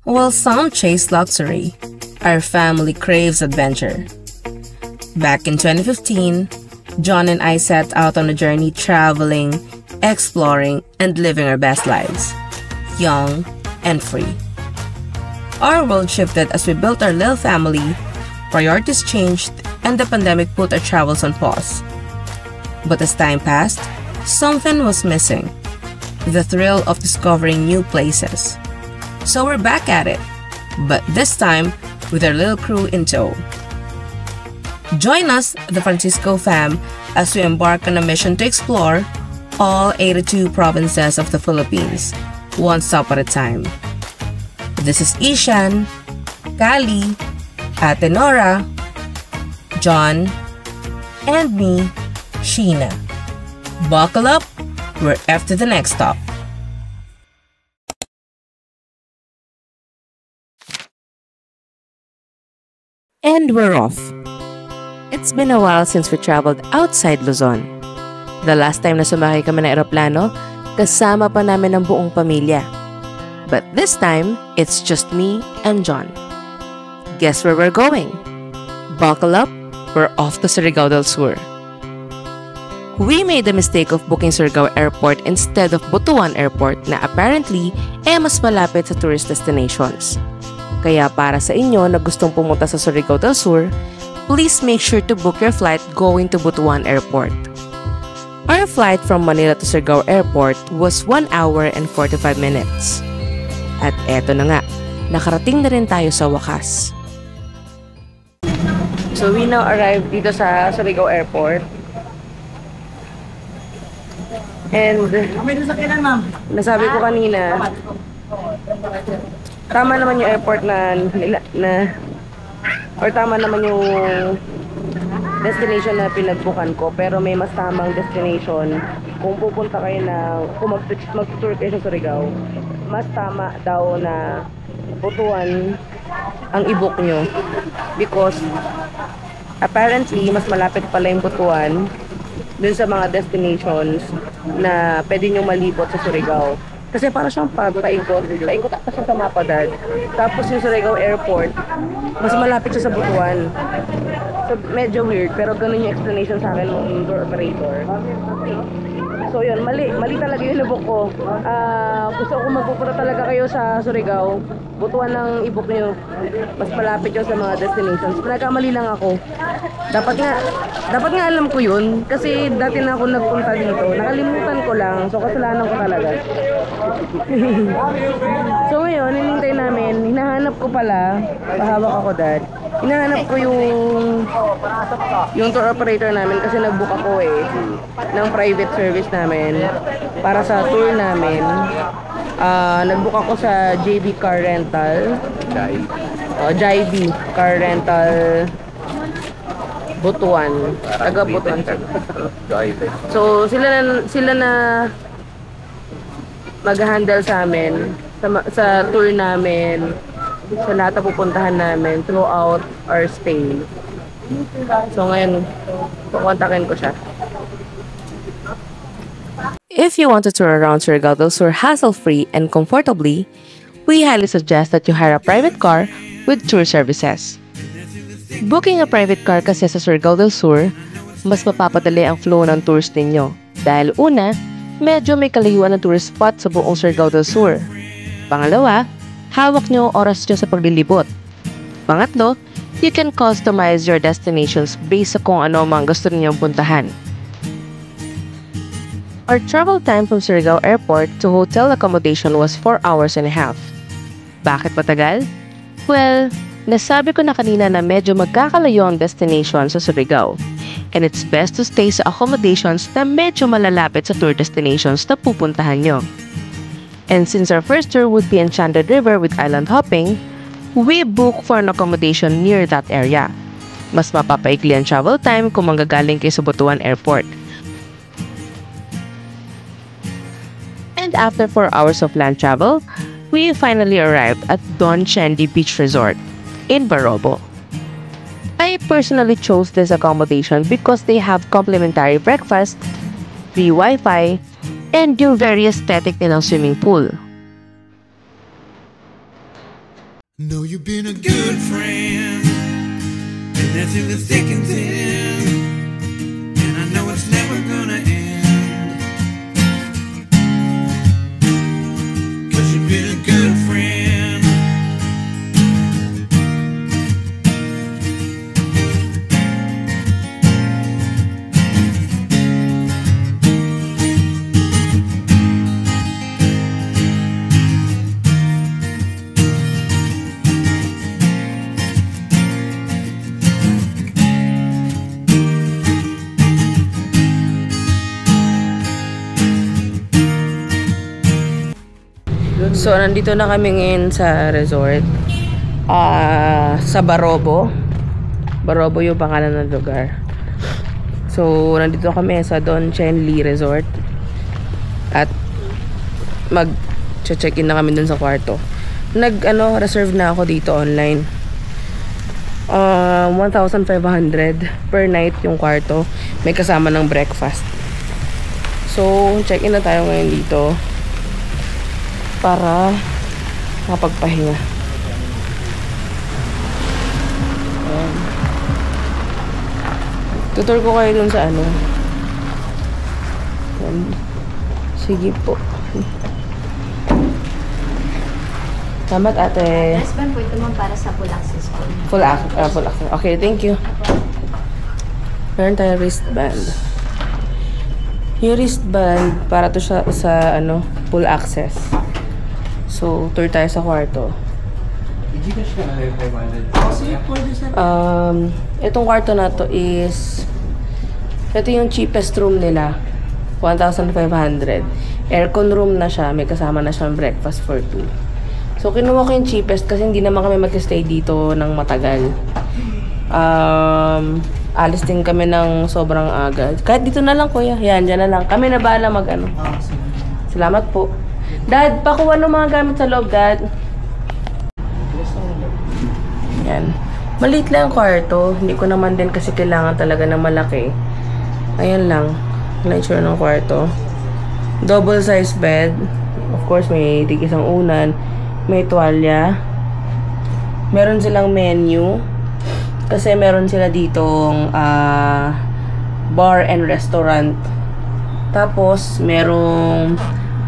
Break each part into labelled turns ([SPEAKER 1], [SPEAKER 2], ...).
[SPEAKER 1] While some chase luxury, our family craves adventure. Back in 2015, John and I set out on a journey traveling, exploring, and living our best lives, young and free. Our world shifted as we built our little family, priorities changed, and the pandemic put our travels on pause. But as time passed, something was missing: the thrill of discovering new places. So we're back at it, but this time with our little crew in tow. Join us, the Francisco fam, as we embark on a mission to explore all 82 provinces of the Philippines, one stop at a time. This is Ishan, Kali, Ate Nora, John, and me, Sheena. Buckle up, we're off to the next stop. And we're off. It's been a while since we traveled outside Luzon. The last time na sumakay kami ng eroplano, kasama pa namin ang buong pamilya. But this time, it's just me and John. Guess where we're going? Buckle up, we're off to Surigao del Sur. We made the mistake of booking Surigao Airport instead of Butuan Airport na apparently mas malapit sa tourist destinations. Kaya para sa inyo na gustong pumunta sa Surigao del Sur, please make sure to book your flight going to Butuan Airport. Our flight from Manila to Surigao Airport was 1 hour and 45 minutes. At eto na nga, nakarating na rin tayo sa wakas. So we now arrived dito sa Surigao Airport. And nasabi ko kanina, tama naman yung airport or tama naman yung destination na pinagbukan ko, pero may mas tamang destination kung pupunta kayo kung mag-tour kayo sa Surigao. Mas tama daw na Butuan ang i-book nyo, because apparently mas malapit pala yung Butuan dun sa mga destinations na pwede nyo malibot sa Surigao. Kasi para siyang paikot at siya sa Mapadad. Tapos yung Surigao Airport, mas malapit siya sa Butuan. So medyo weird, pero ganun yung explanation sa akin ng tour operator. So yun, mali talaga yung i-book ko. Gusto ko magpupunta talaga kayo sa Surigao, Butuan ang i-book nyo. Mas malapit yun sa mga destinations. Nagkamali lang ako. Dapat nga alam ko yun, kasi dati na ako nagpunta dito. Nakalimutan ko lang, so kasalanan ko talaga. So ngayon, hinintay namin, hinahanap ko pala, pahawak ako dad. Hinahanap ko yung tour operator namin kasi nag-book ako ng private service namin para sa tour namin. Nag-book ako sa JB Car Rental. JB Car Rental Butuan. Taga Butuan. So sila na mag-handle sa amin sa tour namin, sa lahat na pupuntahan namin throughout our stay. So ngayon, kukontakin ko siya. If you want to tour around Surigao del Sur hassle-free and comfortably, we highly suggest that you hire a private car with tour services. Booking a private car kasi sa Surigao del Sur, mas mapapadali ang flow ng tours ninyo. Dahil una, medyo may kalayuan ng tourist spot sa buong Surigao del Sur. Pangalawa, hawak nyo ang oras nyo sa paglilibot. Pangatlo, you can customize your destinations based sa kung ano mang gusto ninyong puntahan. Our travel time from Surigao Airport to hotel accommodation was 4 hours and a half. Bakit matagal? Well, nasabi ko na kanina na medyo magkakalayo ang destination sa Surigao. And it's best to stay sa accommodations na medyo malalapit sa tour destinations na pupuntahan nyo. And since our first tour would be Enchanted River with island hopping, we booked for an accommodation near that area. Mas mapapaikli ang travel time kung manggagaling kayo sa Butuan Airport. And after 4 hours of land travel, we finally arrived at Don Chendi Beach Resort in Barobo. I personally chose this accommodation because they have complimentary breakfast, free Wi-Fi, and yung very aesthetic nilang swimming pool.
[SPEAKER 2] Know you've been a good friend, and that's in the thick and thin, and I know it's never gonna end, 'cause you've been a good friend.
[SPEAKER 1] So, nandito na kami ngayon sa resort. Sa Barobo. Barobo yung pangalan ng lugar. So, nandito kami sa Don Chen Lee Resort. At mag-check-in na kami dun sa kwarto. Reserve na ako dito online. 1,500 per night yung kwarto. May kasama ng breakfast. So, check-in na tayo ngayon dito para makapagpahinga. Ayan. Tutor ko kayo dun sa ano. Ayan. Sige po. Salamat, ate.
[SPEAKER 3] Husband po, ito man para sa full access po.
[SPEAKER 1] Full access. Okay, thank you. Meron tayong wristband. Yung wristband, para to siya sa full access. So, tour tayo sa kwarto. Itong kwarto na to is, ito yung cheapest room nila. 1,500. Aircon room na siya. May kasama na siyang breakfast for 2. So, kinuha ko yung cheapest kasi hindi naman kami mag-stay dito ng matagal. Alis din kami ng sobrang aga. Kahit dito na lang, kuya. Yan, dyan na lang. Kami na bahala Salamat po. Dad, pakuha ng mga gamit sa loob, Dad. Yan. Maliit lang ang kwarto. Hindi ko naman din kasi kailangan talaga na malaki. Ayan lang. Nature ng kwarto. Double size bed. Of course, may isang unan. May tuwalya. Meron silang menu. Kasi meron sila ditong bar and restaurant. Tapos, merong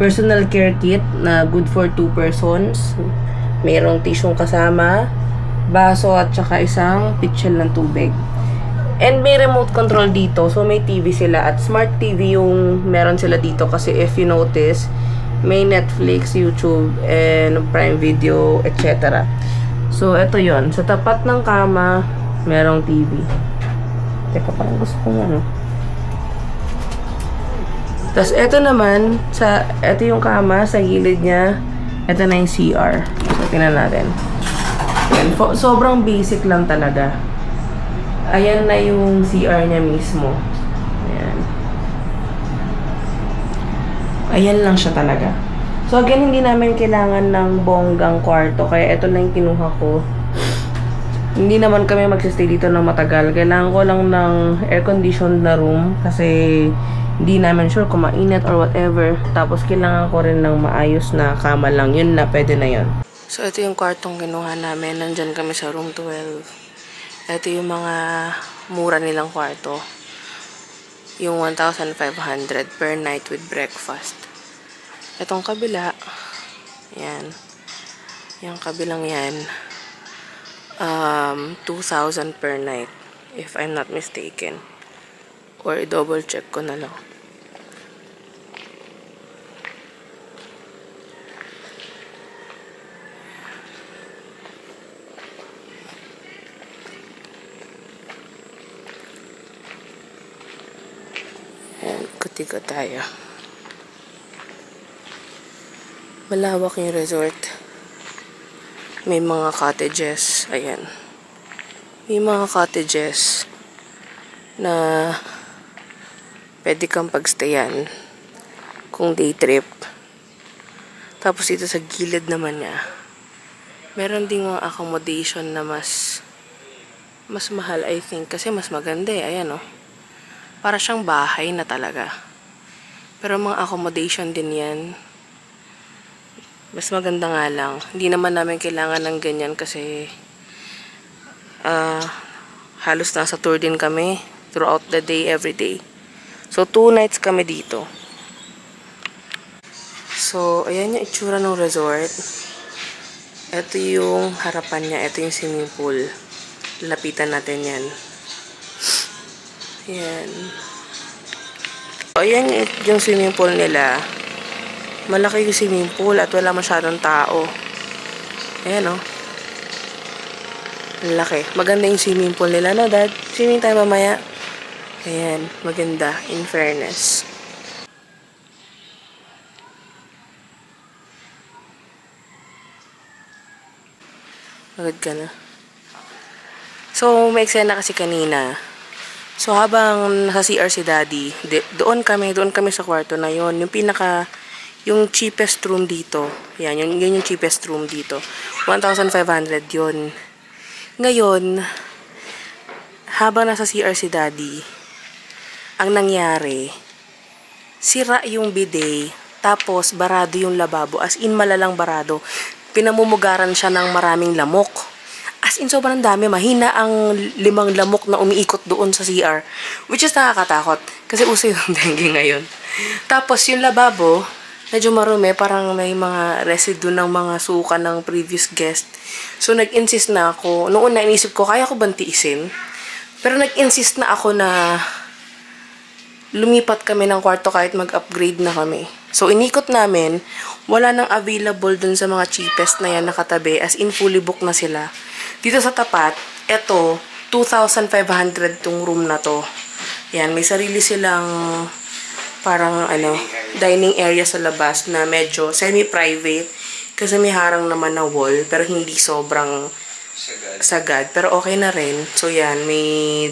[SPEAKER 1] personal care kit na good for 2 persons. Merong tisyong kasama, baso at saka isang pitchel ng tubig. And may remote control dito. So may TV sila at smart TV yung meron sila dito kasi if you notice, may Netflix, YouTube, and Prime Video, etc. So ito yon. Sa tapat ng kama, merong TV. Teka, parang gusto ko Tapos, ito naman, ito yung kama, sa gilid niya, ito na yung CR. So, tingnan natin. Ayan, sobrang basic lang talaga. Ayan na yung CR niya mismo. Ayan. Ayan lang siya talaga. So, again, hindi namin kailangan ng bonggang kwarto, kaya ito lang yung kinuha ko. Hindi naman kami magsistay dito ng matagal. Kailangan ko lang ng air-conditioned na room kasi hindi namin sure kung mainit or whatever. Tapos, kailangan ko rin ng maayos na kama lang. Yun na, pwede na yun. So, ito yung kwartong kinuha namin. Nandyan kami sa room 12. Ito yung mga mura nilang kwarto. Yung 1,500 per night with breakfast. Itong kabila, yan. Yung kabilang yan, 2,000 per night. If I'm not mistaken. Or i-double check ko na lang. Ikot-ikot tayo. Malawak yung resort. May mga cottages. Ayan. May mga cottages na pwede kang pagstayan kung day trip. Tapos dito sa gilid naman niya, meron ding mga accommodation na mas mahal, I think. Kasi mas maganda eh. Ayan oh. Para siyang bahay na talaga. Pero mga accommodation din yan. Mas maganda nga lang. Hindi naman namin kailangan ng ganyan kasi halos nasa tour din kami throughout the day, every day. So, 2 nights kami dito. So, ayan yung itsura ng resort. Ito yung harapan niya. Ito yung swimming pool. Lapitan natin yan. Ayan. So, ayan yung swimming pool nila. Malaki yung swimming pool at wala masyadong tao. Ayan, oh. Laki. Maganda yung swimming pool nila, no, Dad? Swimming tayo mamaya. Ayan. Maganda. In fairness. Agad ka na. So, may eksena kasi kanina. So, habang nasa CR si Daddy, doon kami sa kwarto na yon. Yung cheapest room dito. Yan, yun yung cheapest room dito. 1,500 yun. Ngayon, habang nasa CR si Daddy, ang nangyari, sira yung bidet, tapos barado yung lababo. As in, malalang barado. Pinamumugaran siya ng maraming lamok. As in, sobrang dami. Mahina ang 5 lamok na umiikot doon sa CR. Which is nakakatakot. Kasi uso yung dengue ngayon. Tapos, yung lababo, medyo marumi. Parang may mga residue ng mga suka ng previous guest. So, nag-insist na ako. Noon na inisip ko, kaya ko bang tiisin? Pero nag-insist na ako na lumipat kami ng kwarto kahit mag-upgrade na kami. So, inikot namin. Wala nang available dun sa mga cheapest na yan nakatabi. As in, fully booked na sila. Dito sa tapat, eto, 2,500 tong room na to. Yan, may sarili silang parang dining area sa labas na medyo semi-private. Kasi may harang naman na wall, pero hindi sobrang sagad. Pero okay na rin. So, yan, may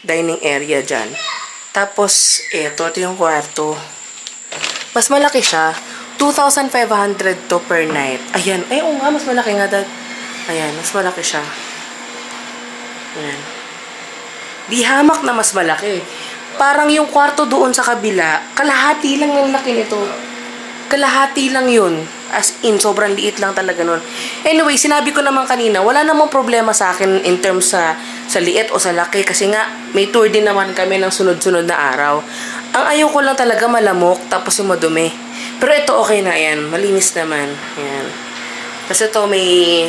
[SPEAKER 1] dining area dyan. Tapos, ito yung kwarto. Mas malaki siya. 2,500 to per night. Ayan. Ay, oo nga, mas malaki nga. Ayan, mas malaki siya. Ayan. Di hamak na mas malaki. Parang yung kwarto doon sa kabila, kalahati lang yung laki nito. Kalahati lang yun. As in, sobrang liit lang talaga nun. Anyway, sinabi ko naman kanina, wala namang problema sa akin in terms sa liit o sa laki. Kasi nga, may tour din naman kami ng sunod-sunod na araw. Ang ayaw ko lang talaga malamok, tapos yung madumi. Pero ito okay na yan. Malinis naman. Ayan. Kasi ito may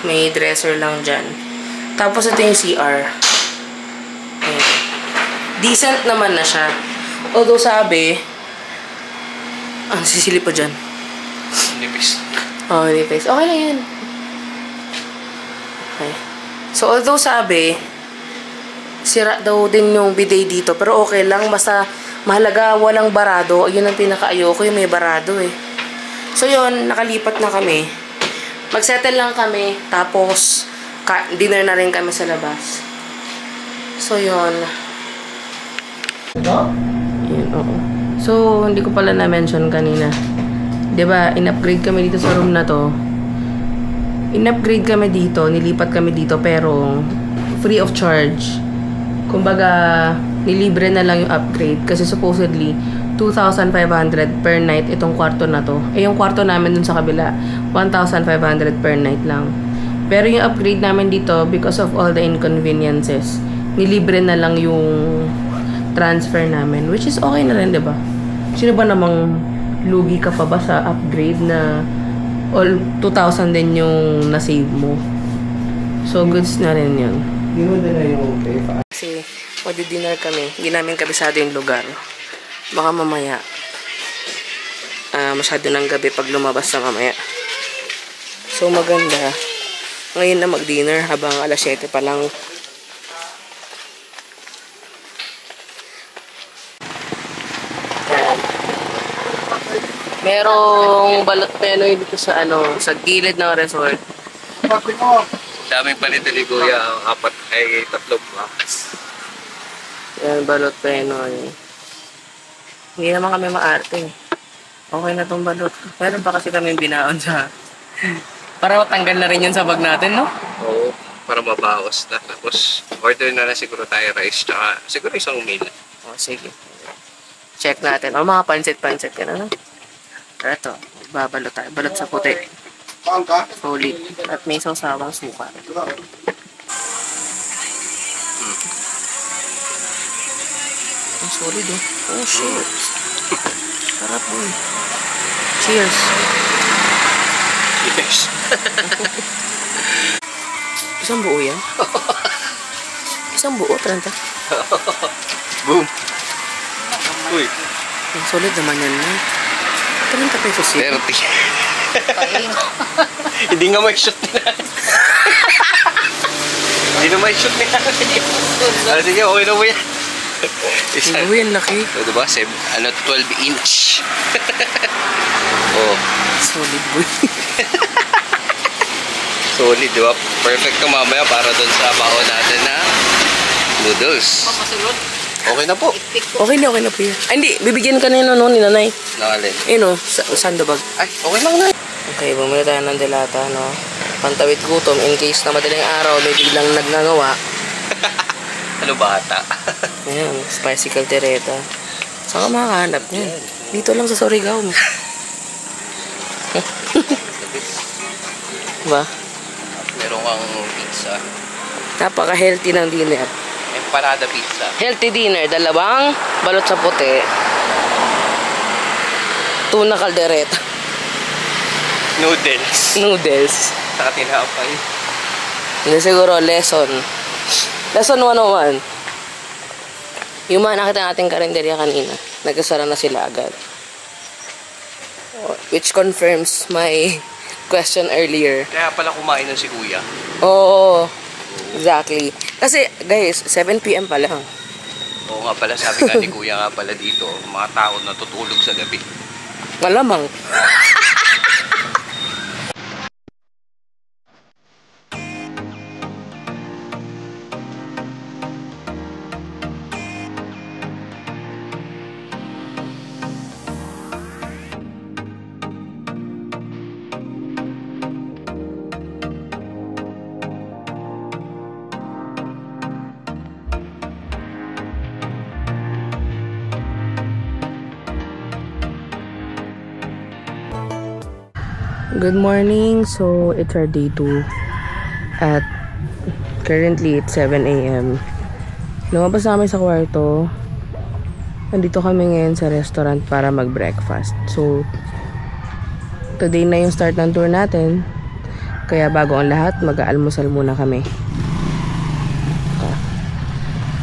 [SPEAKER 1] may dresser lang dyan. Tapos ito yung CR. Ayan. Decent naman na siya. Although sabi, sisili pa dyan.
[SPEAKER 2] Nipis.
[SPEAKER 1] Nipis. Okay lang yan. Okay. So, although sabi, sira daw din yung bidet dito. Pero okay lang. Basta mahalaga walang barado. Yun ang pinaka-ayoko, yung may barado eh. So, yun. Nakalipat na kami. Mag-settle lang kami. Tapos, dinner na rin kami sa labas. So, yun. Ito? Yun, oo. So, hindi ko pala na-mention kanina. Diba, in-upgrade kami dito sa room na to. In-upgrade kami dito, nilipat kami dito, pero free of charge. Kumbaga, nilibre na lang yung upgrade. Kasi supposedly, 2,500 per night itong kwarto na to. Eh, yung kwarto namin dun sa kabila, 1,500 per night lang. Pero yung upgrade namin dito, because of all the inconveniences, nilibre na lang yung transfer namin. Which is okay na rin, diba? Sino ba namang lugi ka pa ba sa upgrade na all 2,000 din yung na-save mo? So, goods na rin yun.
[SPEAKER 2] Hindi mo din na yung pay.
[SPEAKER 1] Kasi, magdi-dinner kami. Hindi namin kabisado yung lugar. Baka mamaya, masyado ng gabi pag lumabas na mamaya. So, maganda. Ngayon na mag-dinner habang alas 7 pa lang. Merong balot penoy dito sa sa gilid ng resort.
[SPEAKER 2] Daming panitili kuya, 3 box.
[SPEAKER 1] Yan, balot penoy. Hindi naman kami maarte. Okay na tong balot. Meron pa kasi kami binaon sa... Para matanggal na rin yun sa bag natin, no?
[SPEAKER 2] Oo, para mabawas na. Tapos, order na lang siguro tayo rice, tsaka siguro isang meal.
[SPEAKER 1] O, sige. Check natin. O, mga pansit-pansit ka na, no? Ito, babalot tayo. Balot sa puti. Solid. At may sawsawang suka. Ang solid oh. Oh shit. Sarap oh. Cheers.
[SPEAKER 4] Cheers.
[SPEAKER 1] Isang buo yan? Isang buo, 30.
[SPEAKER 4] Boom. Uy.
[SPEAKER 1] Ang solid naman yan na. 30 pesos yun.
[SPEAKER 4] 30. Hindi nga may shoot nila. Hindi na may shoot nila. Sige, okay na mo yan. Isa.
[SPEAKER 1] Uy, ang laki.
[SPEAKER 4] So, diba? 12 inch. Oh.
[SPEAKER 1] Solid boy.
[SPEAKER 4] Solid, diba? Perfect ka mamaya para dun sa baon natin na noodles. Okay na po.
[SPEAKER 1] Okay na po yun. Ay, hindi. Bibigyan ka na yun, ni nanay.
[SPEAKER 4] Nakalin.
[SPEAKER 1] Yun o, sandabag.
[SPEAKER 4] Ay, okay lang na.
[SPEAKER 1] Okay, bumili tayo ng delata, no? Pantawid gutom in case na madaling araw may biglang nagngangawa.
[SPEAKER 4] Ano bata?
[SPEAKER 1] Ayan, spicy caldereta. Saan ka makakahanap niyan? Dito lang sa Surigao. Diba?
[SPEAKER 4] Meron kang pizza.
[SPEAKER 1] Napaka-healthy ng dinner.
[SPEAKER 4] Empanada pizza.
[SPEAKER 1] Healthy dinner, dalawang balot sa puti. Tuna caldereta. Noodles.
[SPEAKER 4] Saka tinapay.
[SPEAKER 1] Hindi siguro, lesson 101. Yung mga nakita natin karinderya kanina, nagkasara na sila agad. Which confirms my question earlier.
[SPEAKER 4] Kaya pala kumain ng si Kuya.
[SPEAKER 1] Oo, exactly. Kasi, guys, 7 PM pa lang.
[SPEAKER 4] Oo nga pala, sabi nga ni Kuya nga pala dito, mga tao natutulog sa gabi.
[SPEAKER 1] Malamang. Good morning. So, it's our day 2. At currently, it's 7 AM. Lumabas namin sa kwarto. Nandito kami ngayon sa restaurant para mag-breakfast. So, today na yung start ng tour natin. Kaya bago ang lahat, mag-aalmusal muna kami.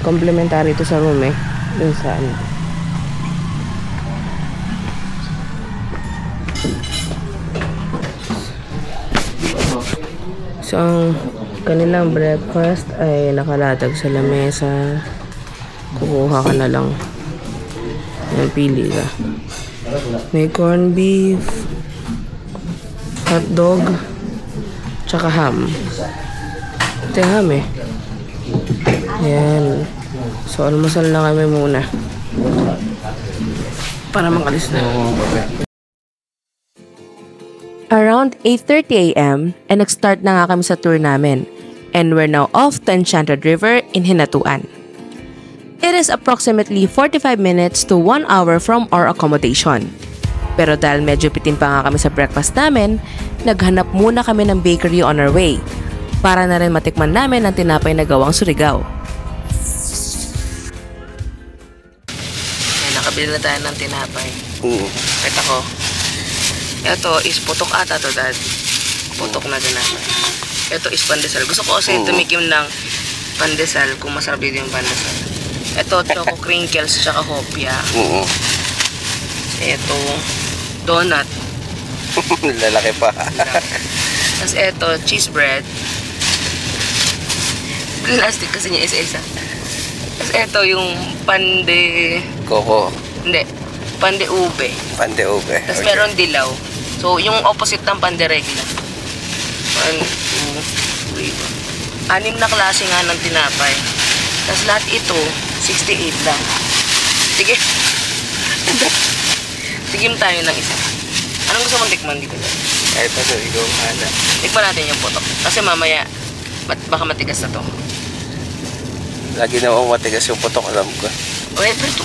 [SPEAKER 1] Complimentary ito sa room eh. Dun sa ano. So, ang kanilang breakfast ay nakalatag sa lamesa. Kukuha ka na lang. Yung pili ka. May corned beef, hotdog, tsaka ham. Ito yung ham eh. Ayan. So, almusal na kami muna. Para makalis na. Around 8:30 AM, and nag-start na nga kami sa tour namin. And we're now off to Enchanted River in Hinatuan. It is approximately 45 minutes to 1 hour from our accommodation. Pero dahil medyo pitin pa nga kami sa breakfast namin, naghanap muna kami ng bakery on our way para na rin matikman namin ang tinapay na gawang Surigao. Ay, nakabili na tayo ng tinapay. Kita ko. Ito is putok ata to, Dad. Putok na tinapay. Ito is pandesal. Gusto ko kasi tumikim ng pandesal kung masarap din yung pandesal. Ito, choco crinkles tsaka hopia. Ito, donut.
[SPEAKER 4] Lalaki pa.
[SPEAKER 1] Tapos ito, cheese bread. Plastic kasi niya isa-isa. Tapos ito yung pande...
[SPEAKER 4] Coco.
[SPEAKER 1] Hindi, pande ube.
[SPEAKER 4] Pande ube.
[SPEAKER 1] Tapos
[SPEAKER 4] Okay.
[SPEAKER 1] meron dilaw. So, yung opposite ng pande regla. 1, 2, 3, 4. 6 na klase nga ng tinapay. Tapos lahat ito, 68 lang. Sige. Tigim tayo ng isa. Anong gusto mong tikman dito?
[SPEAKER 4] Kahit na sa ikaw, ana.
[SPEAKER 1] Tikman natin yung putok. Kasi mamaya, baka matigas na to.
[SPEAKER 4] Lagi na ako matigas yung putok, alam ko.
[SPEAKER 1] Okay, pero ito.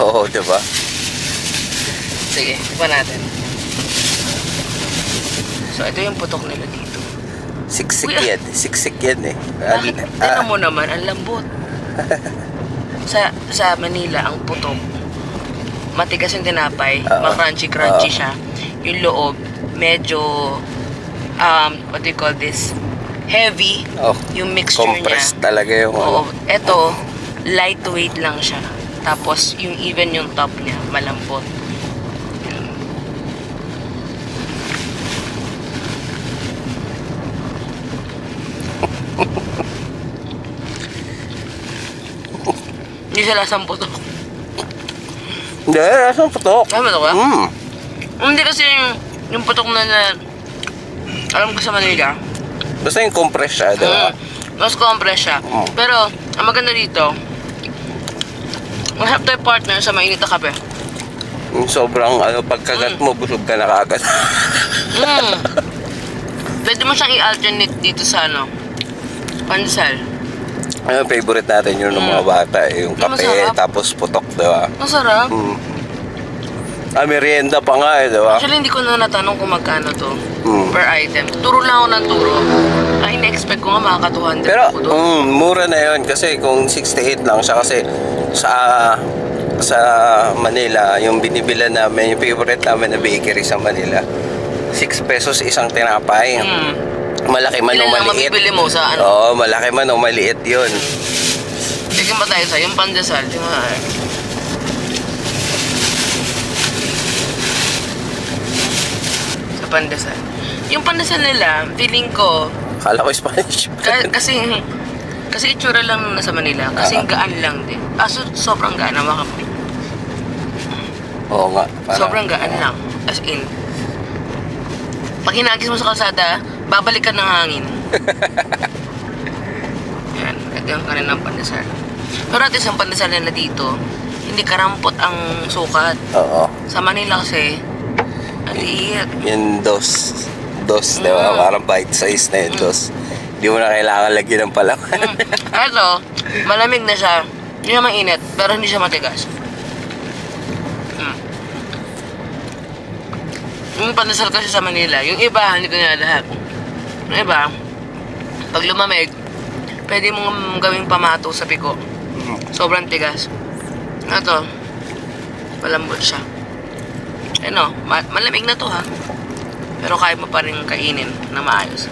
[SPEAKER 4] Oo, diba?
[SPEAKER 1] Sige, ipa natin. So, ito yung putok nila dito.
[SPEAKER 4] Siksik yan. Siksik yan eh.
[SPEAKER 1] Bakit? Tignan mo naman, ang lambot. Sa Manila, ang putok, matigas yung tinapay, ma-crunchy siya. Yung loob, medyo, what do you call this? Heavy. Yung mixture niya.
[SPEAKER 4] Compressed talaga yung
[SPEAKER 1] Ito, lightweight lang siya. Tapos, even yung top niya, malambot. Hindi siya lasang putok.
[SPEAKER 4] Hindi, lasang putok.
[SPEAKER 1] Tama ito ka? Hindi kasi yung putok na alam ko sa Manila.
[SPEAKER 4] Basta yung compress siya, diba?
[SPEAKER 1] Mas compress siya. Pero, ang maganda dito, mahap tayo partner sa mainit na kape.
[SPEAKER 4] Sobrang, pagkagat mo, busog ka na kaagad.
[SPEAKER 1] Pwede mo siyang i-alternate dito sa pandesal.
[SPEAKER 4] Ano favorite natin yun ng mga bata, yung kape,
[SPEAKER 1] masarap.
[SPEAKER 4] tapos putok, diba?
[SPEAKER 1] Masarap.
[SPEAKER 4] Merienda pa nga diba?
[SPEAKER 1] Actually, hindi ko na natanong kung magkano to per item. Turo lang ako ng turo. Ay, in-expect ko nga makaka-200
[SPEAKER 4] pero,
[SPEAKER 1] ako doon.
[SPEAKER 4] mura na yun kasi kung 68 lang siya kasi sa Manila, yung binibilan namin, yung favorite namin na bakery sa Manila, 6 pesos isang tinapay. Malaki man o maliit.
[SPEAKER 1] Mabibili mo sa
[SPEAKER 4] Oo, malaki man o maliit yun.
[SPEAKER 1] Tignan ba tayo sa yung pandesal? Sa pandesal. Yung pandesal nila, feeling ko,
[SPEAKER 4] Kala ko Spanish.
[SPEAKER 1] kasi itsura lang nasa Manila. Kasi gaan lang din. Sobrang gaan na makapit.
[SPEAKER 4] Oo nga.
[SPEAKER 1] Sobrang gaan lang. As in, pag hinagis mo sa kalsada, babalik ka ng hangin. Yan, ito yung kanilang pandesal. Pero at least ang pandesal nila dito, hindi karampot ang sukat.
[SPEAKER 4] Oo.
[SPEAKER 1] Sa Manila kasi, aliit.
[SPEAKER 4] Yung dos, diba? Parang bite size na yung dos. Hindi mo na kailangan lagyan ng palaman.
[SPEAKER 1] Ito, malamig na siya. Hindi siya mainit, pero hindi siya matigas. Yung pandesal kasi sa Manila, yung iba, hindi ko na lahat. Yung iba, pag lumamig, pwede mong gawing pamato sa piko. Sobrang tigas. Ito, malambot siya. Malamig na to ha. Pero kaya mo pa rin kainin na maayos.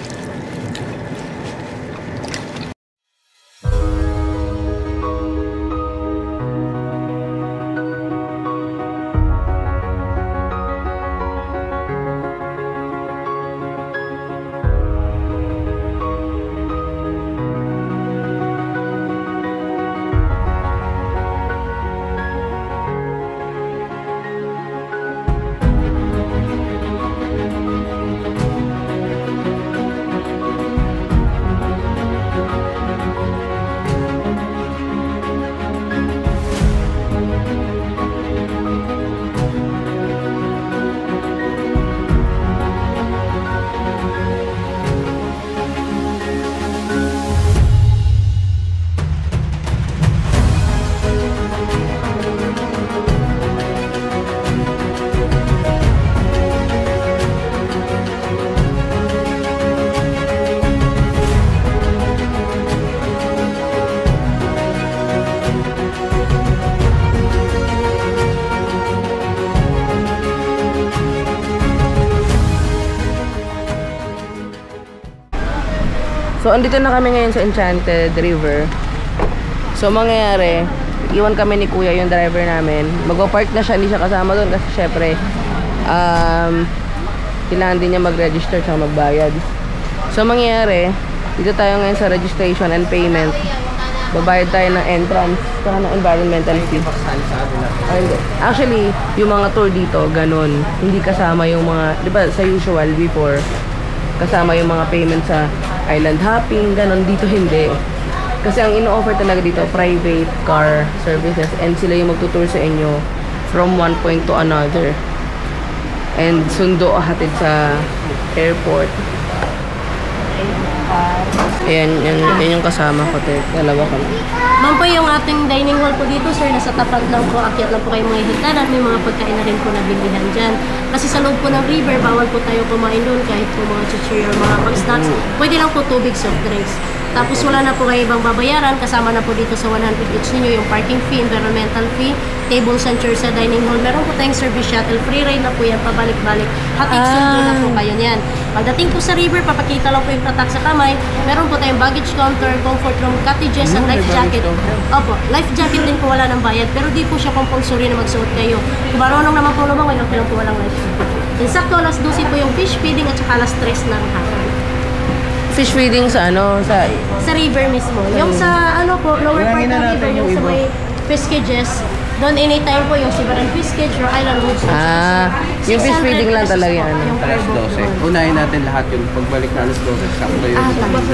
[SPEAKER 1] So, andito na kami ngayon sa Enchanted River. So, mangyayari, iwan kami ni Kuya yung driver namin. Mag-park na siya, hindi siya kasama doon kasi syempre, kailangan din niya mag-register at magbayad. So, mangyayari, dito tayo ngayon sa registration and payment. Babayad tayo ng entrance saka ng environmental fee. Actually, yung mga tour dito, ganun. Hindi kasama yung mga, di ba sa usual before, kasama yung mga payment sa island hopping, ganun. Dito hindi. Kasi ang ino-offer talaga dito, private car services, and sila yung magtutour sa inyo from one point to another. And sundo hatid sa airport. Yan yung kasama ko, te. Dalawa kami.
[SPEAKER 3] Ma'am po, yung ating dining hall po dito, sir, nasa tapat lang po, akyat lang po kayo mga hitanan, may mga pagkain na rin po na bilihan dyan. Kasi sa loob po ng river, bawal po tayo kumain doon kahit po mga chichiri or mga pag-snacks. Pwede lang po tubig, soft drinks. Tapos wala na po kayo ibang babayaran, kasama na po dito sa 100 each ninyo yung parking fee, environmental fee, tables and chairs sa dining hall. Meron po tayong service shuttle, free ride na po yan, pabalik-balik. Hatid sundo na po kayo niyan. Pagdating po sa river, papakita lang po yung tatak sa kamay. Meron po tayong baggage counter, comfort room, cottages, and life jacket. Opo, life jacket din po wala ng bayad, pero di po siya compulsory na magsuot kayo. Kung marunong naman po lumangoy, okay lang po walang life jacket. Insakto, alas 12 po yung fish feeding at saka alas 3 ng hapon.
[SPEAKER 1] Fish feeding sa ano?
[SPEAKER 3] Sa river mismo. Yung sa ano po, lower part ng river, yung sa may fish cages, doon anytime po yung Sibaran Fish Cage or Island Road.
[SPEAKER 1] Yung fish feeding lang talaga yan.
[SPEAKER 4] Alas 12. Unahin natin lahat yun. Pagbalik na alas 12, sakto yun.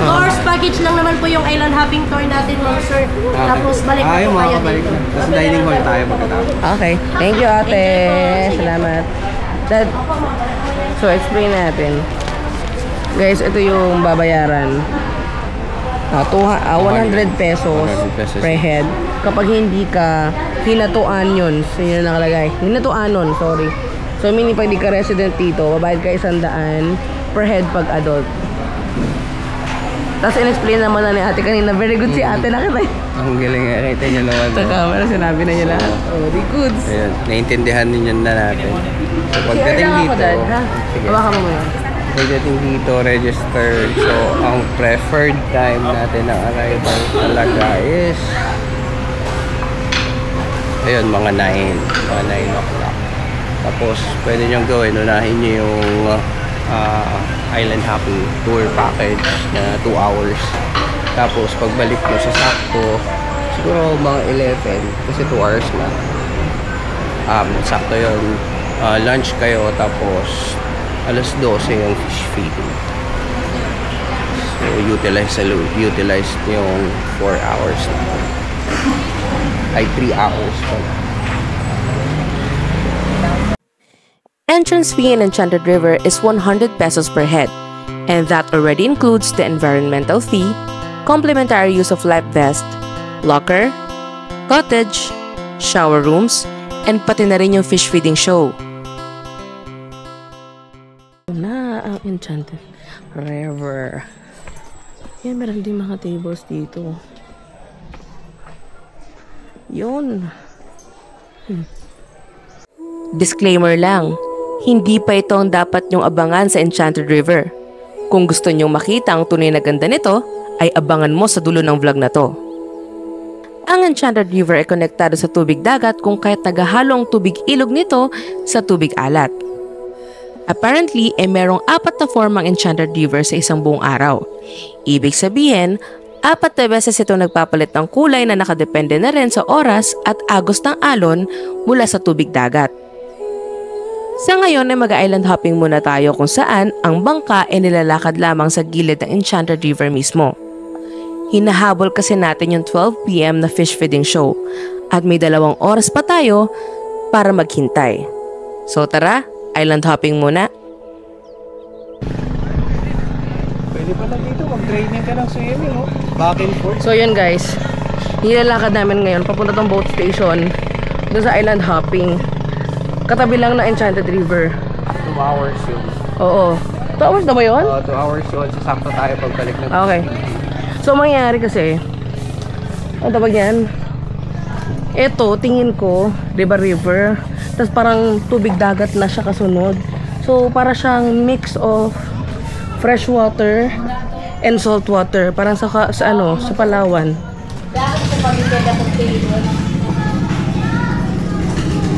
[SPEAKER 3] Tours package lang naman po yung island hopping tour natin, mga sir. Tapos balik na po kayo dito.
[SPEAKER 4] Tapos dining hall tayo pagkatapos.
[SPEAKER 1] Okay. Thank you, ate. Salamat. Dad, so explain natin. Guys, ito yung babayaran. 100 pesos per head. Kapag hindi ka hinatuan yun. So yun na nakalagay. Hinatuan nun, sorry. So meaning pag di ka resident dito, babayad ka 100 per head pag adult. Tapos in-explain naman na ni ate kanina. Very good si ate, nakita.
[SPEAKER 4] Ang galing nga, kita nyo naman.
[SPEAKER 1] Sa camera, sinabi na niya lahat. Oh, di goods.
[SPEAKER 4] Ayun, naiintindihan ninyo na natin. So pagdating
[SPEAKER 1] Share lang ako,
[SPEAKER 4] dito,
[SPEAKER 1] Dad, ha?
[SPEAKER 4] sige.
[SPEAKER 1] Baka mo muna.
[SPEAKER 4] Pagdating dito, register. So, ang preferred time natin ng arrival talaga is ayun, mga 9 o'clock. Tapos, pwede nyo gawin, unahin nyo yung island hopping tour package na 2 hours. Tapos, pagbalik nyo sa sakto, siguro mga 11, kasi 2 hours na. Sakto yun. Lunch kayo, tapos alas 12 yung fish feeding. So, utilize yung 4 hours na. Ay, 3 hours pala.
[SPEAKER 1] Entrance fee in Enchanted River is 100 pesos per head, and that already includes the environmental fee, complimentary use of life vest, locker, cottage, shower rooms, and pati na rin yung fish feeding show. Na ang Enchanted River. Yan, meron din mga tables dito. Yun. Disclaimer lang, hindi pa ito ang dapat nyong abangan sa Enchanted River. Kung gusto nyong makita ang tunay na ganda nito, ay abangan mo sa dulo ng vlog na to. Ang Enchanted River ay konektado sa tubig dagat kung kaya't naghahalo ang tubig ilog nito sa tubig alat. Apparently, merong 4 na formang Enchanted River sa isang buong araw. Ibig sabihin, 4 na beses ito nagpapalit ng kulay na nakadepende na rin sa oras at agos ng alon mula sa tubig dagat. Sa ngayon ay mag-island hopping muna tayo kung saan ang bangka ay nilalakad lamang sa gilid ng Enchanted River mismo. Hinahabol kasi natin yung 12 PM na fish feeding show at may 2 oras pa tayo para maghintay. So tara, island hopping muna.
[SPEAKER 4] Pwede pala dito, mag-training ka ng swimming, oh. Back and forth.
[SPEAKER 1] So yun guys, nilalakad namin ngayon papunta tong boat station doon sa island hopping. Katabi lang na Enchanted River.
[SPEAKER 4] 2 hours yun.
[SPEAKER 1] Oo. 2 hours na ba yun?
[SPEAKER 4] 2 hours yun. Sasakto tayo pagbalik ng
[SPEAKER 1] Okay. So mangyayari kasi, ano tawag yan? Ito, tingin ko, diba river? Tapos parang tubig dagat na siya kasunod. So para siyang mix of fresh water and salt water. Parang sa Palawan.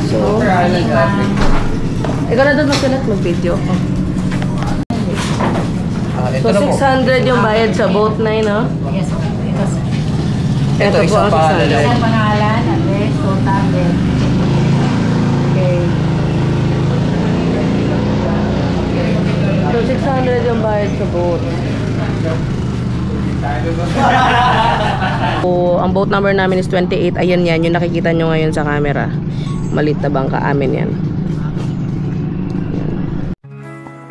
[SPEAKER 1] So, ikaw na doon magsulat, mag-video. So, 600 yung bayad sa boat na yun, no?
[SPEAKER 3] Yes,
[SPEAKER 4] Ito,
[SPEAKER 1] po
[SPEAKER 4] isang
[SPEAKER 1] ang
[SPEAKER 4] pangalan.
[SPEAKER 1] 600.
[SPEAKER 3] Isang pangalan, address, total,
[SPEAKER 1] Okay. So, 600 yung bayad sa boat. So, ang boat number namin is 28. Ayan yan, yung nakikita nyo ngayon sa camera. Malit na bangka amin yan.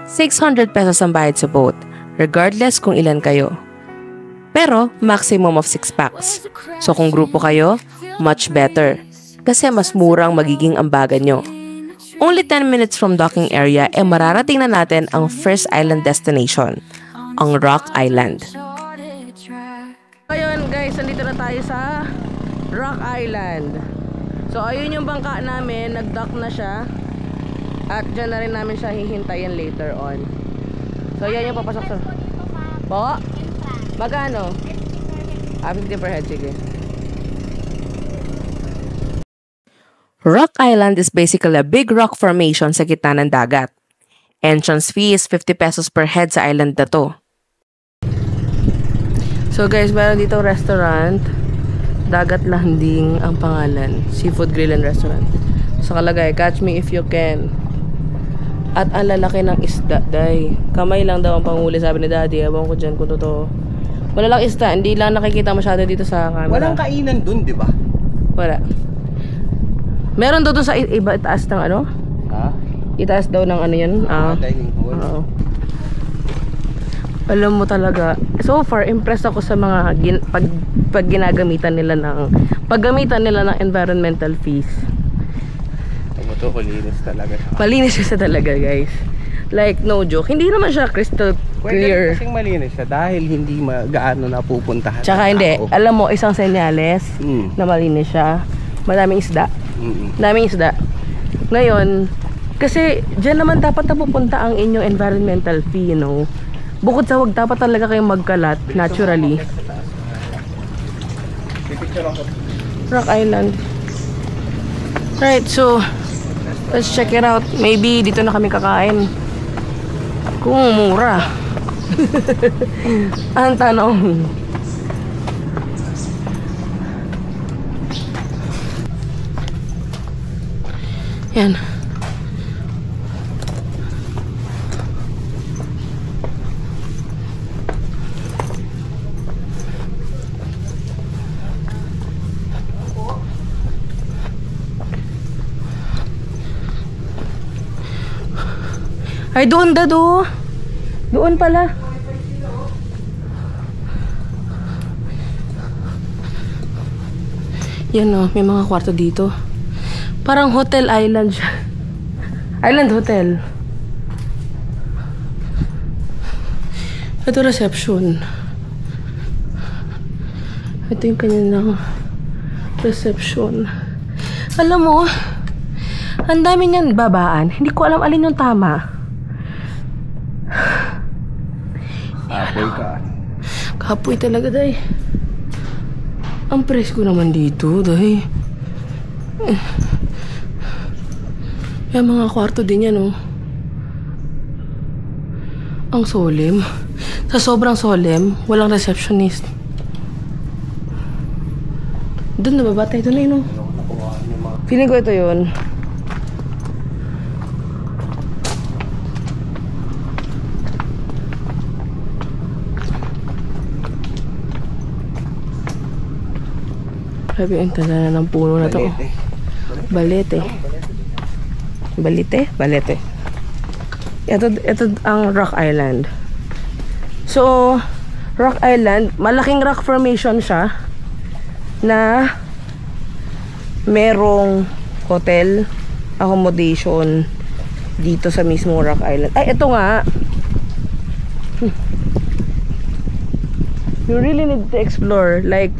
[SPEAKER 1] 600 pesos ang bayad sa boat, regardless kung ilan kayo.
[SPEAKER 5] Pero maximum of 6 packs. So kung grupo kayo, much better. Kasi mas murang magiging ambagan nyo. Only 10 minutes from docking area mararating na natin ang first island destination, ang Rock Island.
[SPEAKER 1] Ayun guys, nandito na tayo sa Rock Island. So ayun yung bangka namin, nag-dock na siya. At dyan na rin namin siya hihintayin later on. So yan yung papasok sa... Po? Magkano? 50 per head, sige.
[SPEAKER 5] Rock Island is basically a big rock formation sa gitna ng dagat. Entrance fee is 50 pesos per head sa island na to.
[SPEAKER 1] So guys, meron dito restaurant. Dagat Landing ang pangalan. Seafood Grill and Restaurant. So kalagay, catch me if you can. At ang lalaki ng isda, day. Kamay lang daw ang panghuli, sabi ni Daddy. Ewan ko dyan kung totoo. Malalang isda, hindi lang nakikita masyado dito sa camera.
[SPEAKER 4] Walang kainan dun, di ba?
[SPEAKER 1] Wala. Meron daw dun sa iba, itaas ng ano?
[SPEAKER 4] Ha?
[SPEAKER 1] Itaas daw ng ano yun?
[SPEAKER 4] Dining hall.
[SPEAKER 1] Oo. Alam mo talaga, so far impressed ako sa mga paggamitan nila ng environmental fees.
[SPEAKER 4] Ito, malinis talaga siya.
[SPEAKER 1] Malinis siya talaga, guys. Like, no joke. Hindi naman siya crystal clear.
[SPEAKER 4] Pwede kasing malinis siya dahil hindi gaano napupuntahan.
[SPEAKER 1] Tsaka hindi. Alam mo, isang senyales na malinis siya. Madaming isda. Madaming isda. Ngayon, kasi dyan naman dapat napupunta ang inyong environmental fee, you know. Bukod sa wag dapat talaga kayong magkalat naturally. Rock Island. Right, so let's check it out. Maybe dito na kami kakain. Kung mura. Ang tanong. Yan. Ay, doon dado. Doon pala. Yan o, may mga kwarto dito. Parang hotel island siya. Island hotel. Ito reception. Ito yung kanyang reception. Alam mo, ang dami niyan babaan. Hindi ko alam alin yung tama.
[SPEAKER 4] Apoy ka.
[SPEAKER 1] Kapoy talaga, day. Ang presko naman dito, day. Yung mga kwarto din yan, oh. Ang solemn. Sa sobrang solemn, walang receptionist. Doon na baba tayo, doon na yun, oh. Feeling ko ito yun. Sabi ang tanda na ng puno na to. Balete. Balete? Balete. Ito ang Rock Island. So, Rock Island, malaking rock formation siya na merong hotel, accommodation dito sa mismo Rock Island. Ay, ito nga. You really need to explore. Like,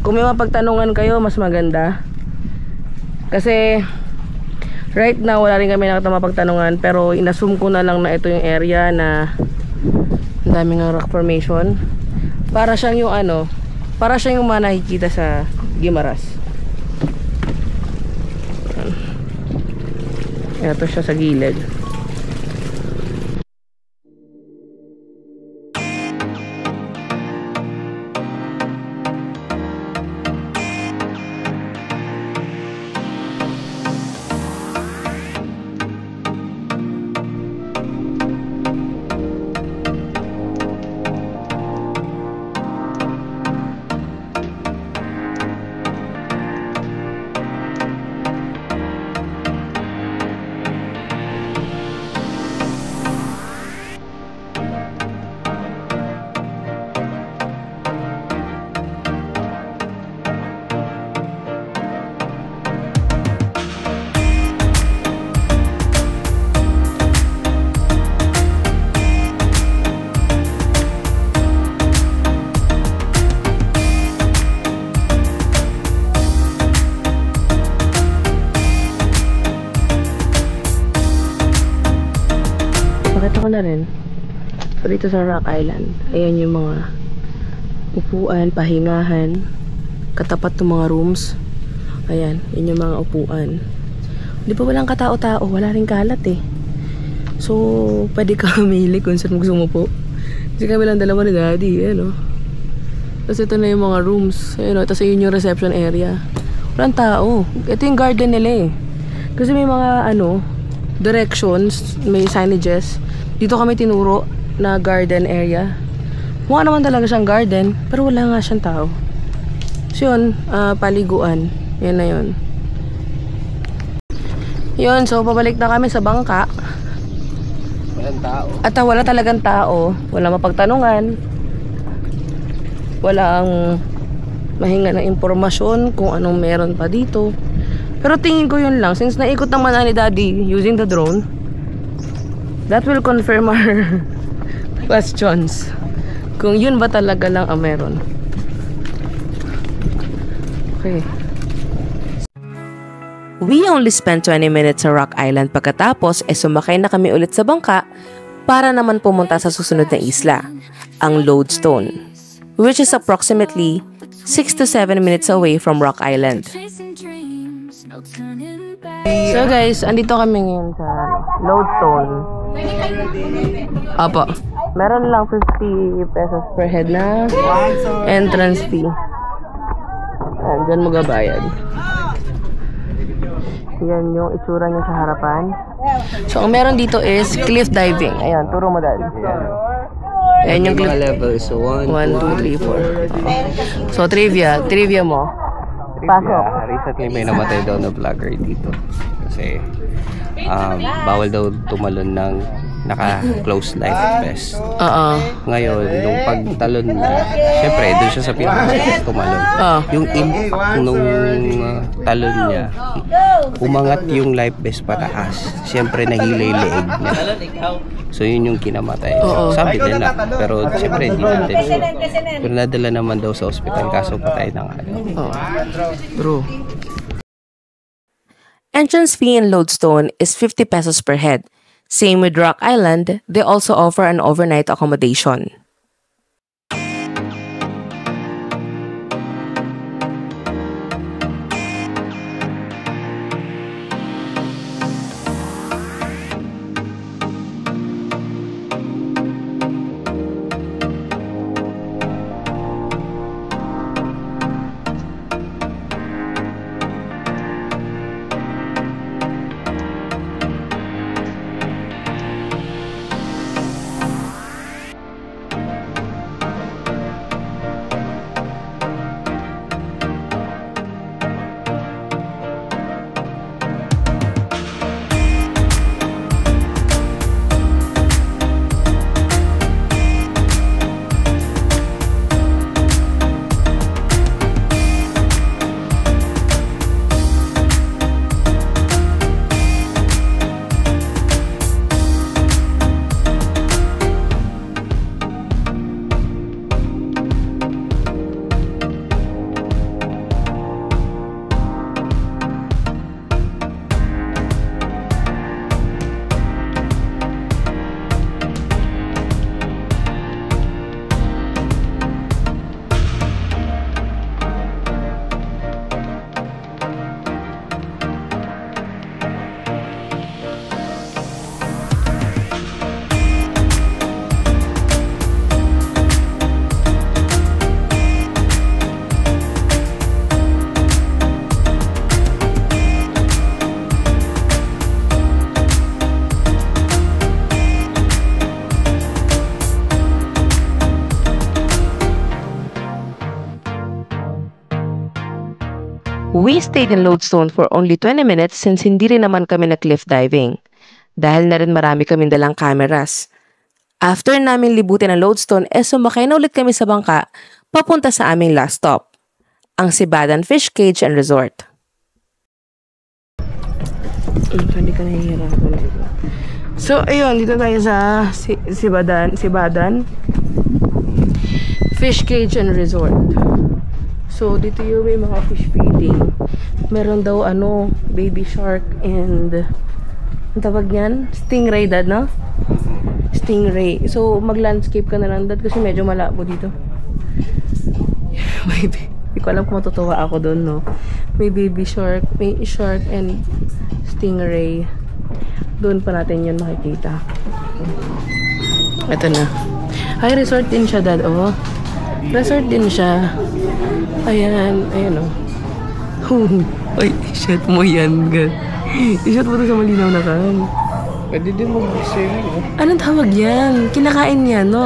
[SPEAKER 1] kung may mapagtanungan kayo, mas maganda. Kasi right now, wala rin kami nakita mapagtanungan. Pero inassume ko na lang na ito yung area na ang daming rock formation. Para siyang yung ano, para siyang yung mga nakikita sa Guimaras. Ito siya sa gilid.
[SPEAKER 5] na rin. So, dito sa Rock Island, ayan yung mga upuan, pahingahan, katapat ng mga rooms. Ayan, yun yung mga upuan. Di pa walang katao-tao, wala rin kalat eh. So, pwede ka mamili kung saan gusto mo po. Kasi kami lang dalawa ni Daddy, ano. Tapos ito na yung mga rooms. Ayun, tapos yun yung reception area. Walang tao. Ito yung garden nila eh. Kasi may mga directions, may signages. Dito kami tinuro na garden area. Mukha naman talaga siyang garden, pero wala nga siyang tao. So yun, paliguan. Yan na yun. Yun, so pabalik na kami sa bangka.
[SPEAKER 4] Walang tao.
[SPEAKER 5] At wala talagang tao. Wala mapagtanungan. Walang mahinga ng impormasyon kung anong meron pa dito. Pero tingin ko yun lang. Since naikot naman ni Daddy using the drone, that will confirm our questions. Kung yun ba talaga lang ang meron. Okay.
[SPEAKER 1] We only spent 20 minutes sa Rock Island pagkatapos sumakay na kami ulit sa bangka para naman pumunta sa susunod na isla, ang Lodestone, which is approximately 6 to 7 minutes away from Rock Island.
[SPEAKER 5] So guys, andito kami ngayon sa Lodestone. Opo. Meron lang 50 pesos per head na entrance fee. Ayan, dyan magabayad. Yan yung itsura niya sa harapan. So, ang meron dito is cliff diving. Ayan, turo mo dad. Ayan yung cliff.
[SPEAKER 4] Levels. So, 1,
[SPEAKER 5] 2, 3, 4. So, trivia mo. Pasok.
[SPEAKER 4] Recently may namatay daw na vlogger dito. Kasi bawal daw tumalon ng naka-close life vest. Ngayon, nung pagtalon na, syempre, doon siya sa pinaka tumalon. Yung impact nung talon niya, umangat yung life vest pataas. Syempre, nahila yung leeg niya. So, yun yung kinamatay. Sabi nila. Pero, syempre, hindi natin sure. Pero nadala naman daw sa ospital kaso patay na nga.
[SPEAKER 5] True.
[SPEAKER 1] Entrance fee in Lodestone is 50 pesos per head. Same with Rock Island, they also offer an overnight accommodation. We stayed in Lodestone for only 20 minutes since hindi rin naman kami na cliff diving. Dahil na rin marami kaming dalang cameras. After namin libutin ang Lodestone, sumakay na ulit kami sa bangka papunta sa aming last stop, ang Sibadan Fish Cage and Resort.
[SPEAKER 5] Hindi ka nahihirapan. So, ayun, dito tayo sa Sibadan Fish Cage and Resort. So, dito yung may mga fish feeding. Meron daw, baby shark and, ang tawag yan? Stingray, dad, no? stingray. So, mag-landscape ka na lang, Dad, kasi medyo malabo dito. Maybe. Hindi ko alam kung matutuwa ako doon, no? May baby shark, may shark and stingray. Doon pa natin yun makikita. Ito na. Ay, resort din siya, Dad. Oh. Resort din siya. Ayan. Ayan, oh. Ay, shot mo yan, God. I-shot mo to sa malinaw na kan.
[SPEAKER 4] Pwede din mag-swimming, oh.
[SPEAKER 5] Anong tawag yan? Kinakain yan, no?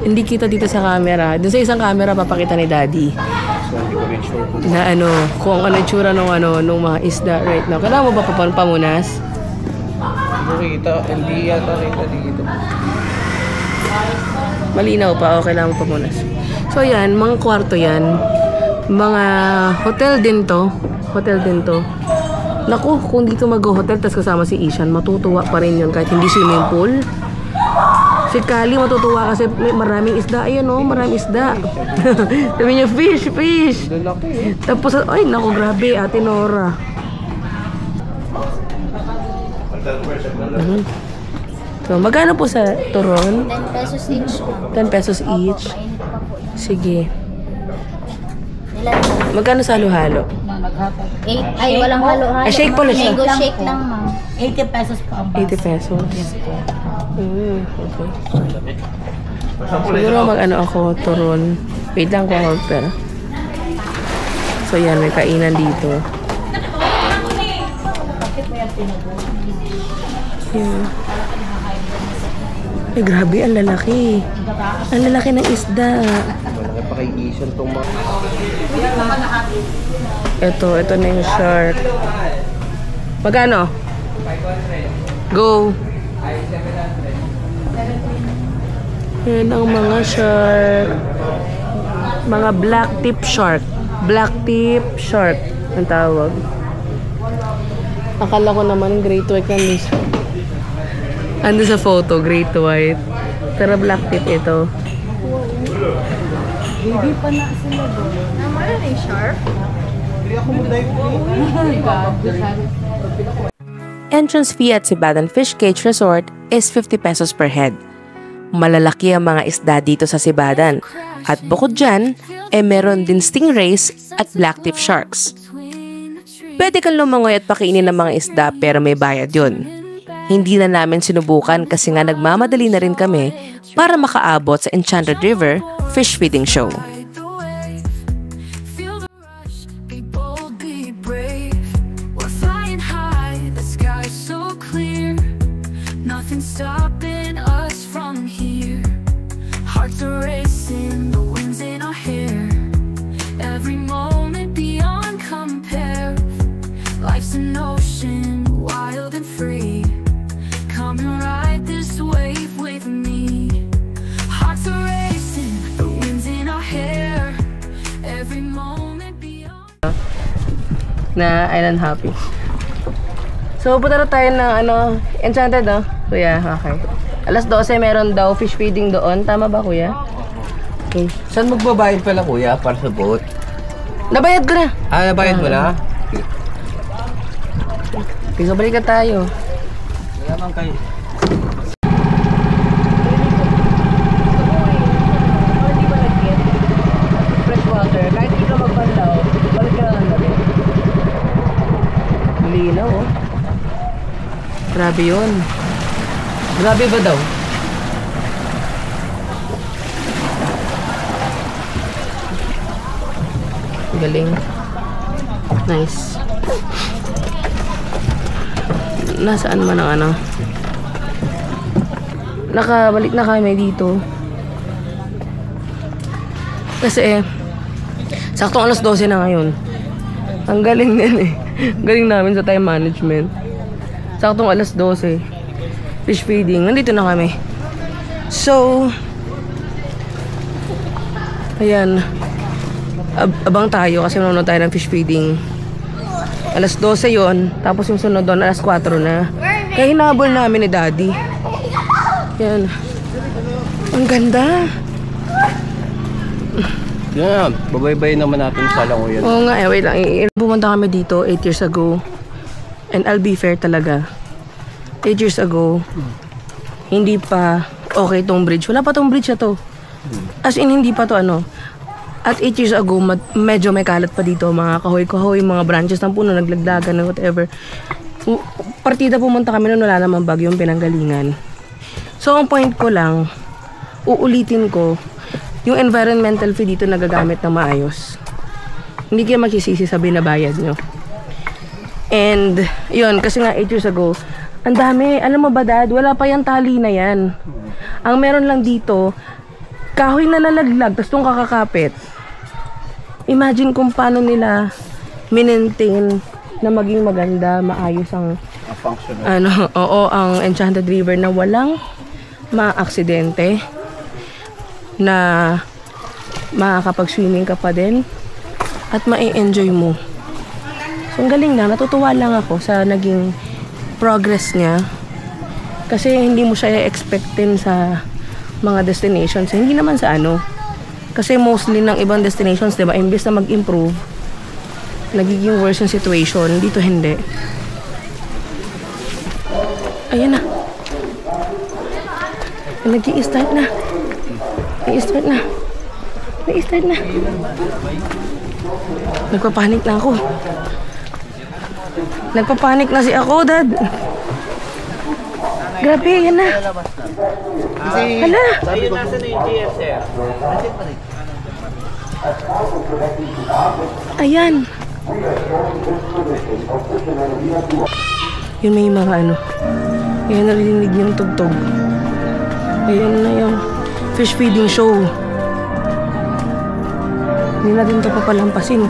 [SPEAKER 5] Hindi kita dito sa camera. Doon sa isang camera, papakita ni Daddy.
[SPEAKER 4] So, hindi ko rin sure kung
[SPEAKER 5] Na ano, kung ano yung tsura nung mga isda right now. Kailangan mo ba pamunas?
[SPEAKER 4] kita. Hindi yata kita dito.
[SPEAKER 5] Malinaw pa. O, kailangan mo pamunas. So, yan. Mga kwarto yan. Mga hotel din to. Hotel din to. Naku, kung dito mag-hotel tas kasama si Ishan, matutuwa pa rin yun kahit hindi swimming pool. Si Kali matutuwa kasi may maraming isda. Ayun, oh, maraming isda. Sabi niya, fish, fish. Tapos, ay, naku, grabe, Ate Nora. So, magkano po sa turon?
[SPEAKER 3] 10 pesos each.
[SPEAKER 5] 10 pesos each. Sige.
[SPEAKER 3] Ilan?
[SPEAKER 5] Magkano sa halo-halo?
[SPEAKER 3] 8. Ay, walang halo-halo.
[SPEAKER 5] Ay, shake pala siya.
[SPEAKER 3] Mango shake lang, ma'am.
[SPEAKER 6] 80 pesos po ang bus.
[SPEAKER 5] 80 pesos. Okay. Siguro mag-ano ako, turon. Wait lang kung ako pera. So, yan, may kainan dito. Yeah. Ay, grabe, ang lalaki. Ang lalaki ng isda.
[SPEAKER 4] Malaki pa kay Ishan tong mga...
[SPEAKER 5] Ito na yung shark. Magkano? Go! Yan ang mga shark. Mga black tip shark. Black tip shark ang tawag. Akala ko naman great white lang this. Ando sa photo, great white. Pero black tip ito.
[SPEAKER 6] Hindi pa na sila doon.
[SPEAKER 3] Naman na yung sharp.
[SPEAKER 5] Entrance fee at Sibadan Fish Cage Resort is 50 pesos per head. Malalaki ang mga isda dito sa Sibadan. At bukod dyan, meron din stingrays at black tip sharks. Pwede kang lumangoy at pakainin ng mga isda pero may bayad yun. Hindi na namin sinubukan kasi nga nagmamadali na rin kami para makaabot sa Enchanted River Fish Feeding Show.
[SPEAKER 7] Stopping us from here. Hearts are racing, the winds in our hair. Every moment beyond compare. Life's an ocean, wild and free. Come and ride this wave with me. Hearts are racing, the winds in our hair. Every moment beyond.
[SPEAKER 5] Na Island Happy. So, punta na tayo ng Enchanted, no? Kuya, okay. Alas 12 meron daw fish feeding doon. Tama ba, kuya? Okay.
[SPEAKER 4] Saan magbabayad pala, kuya, para sa boat?
[SPEAKER 5] Nabayad ko na.
[SPEAKER 4] Ah, nabayad mo na?
[SPEAKER 5] Okay, so balik na tayo.
[SPEAKER 4] Wala man kayo.
[SPEAKER 5] Fresh water. Kahit hindi ka magpandaw, balik ka na natin. Linaw, oh. Grabe yun. Grabe ba daw? Galing. Nice. Nasaan man ang nakabalik na kami dito. Kasi saktong alas 12 na ngayon. Ang galing din eh. Galing namin sa time management. Saktong alas 12. Fish feeding. Nandito na kami. So, ayan. Abang tayo kasi manonood tayo ng fish feeding. Alas 12 yon. Tapos yung sunod doon, alas 4 na. Kaya hinabol namin ni Daddy. Yan. Ang ganda.
[SPEAKER 4] Yan, babaybay naman natin sa Langoyan.
[SPEAKER 5] Oo nga, wait lang. Pumunta kami dito 8 years ago. And I'll be fair talaga. 8 years ago,
[SPEAKER 8] hindi pa okay tong bridge. Wala pa tong bridge na to. As in, hindi pa to ano. At 8 years ago, medyo may kalat pa dito. Mga kahoy-kahoy, mga branches ng puno, naglaglagan, whatever. Partida pumunta kami noon, wala namang bagyong pinanggalingan. So, ang point ko lang, uulitin ko, yung environmental fee dito nagagamit na maayos. Hindi kayo magsisisi sa binabayad nyo. And, yun, kasi nga 8 years ago, ang dami. Alam mo ba, Dad, wala pa yung tali na yan. Ang meron lang dito, kahoy na nalaglag, tapos itong kakakapit. Imagine kung paano nila minentain na maging maganda, maayos ang ang Enchanted River na walang maaksidente, na makakapag-swimming ka pa din at ma-enjoy mo. So, ang galing lang. Natutuwa lang ako sa naging progress niya. Kasi hindi mo siya expectin sa mga destinations. Hindi naman sa ano. Kasi mostly ng ibang destinations, diba, imbes na mag-improve, nagiging worse yung situation. Dito hindi. Ayan na. Nag-i-start na. Nag-i-start na. Nag-i-start na. Nagpapanik na ako. Nagpapanik na si ako, Dad. Grabe, yan na. Hala.
[SPEAKER 4] Sabi ko, nasa na yung GSR?
[SPEAKER 8] Ayan. Yun may mga ano. Ayan, narinig yung tugtog. Ayan na yung fish feeding show. Hindi natin ito papalampasin.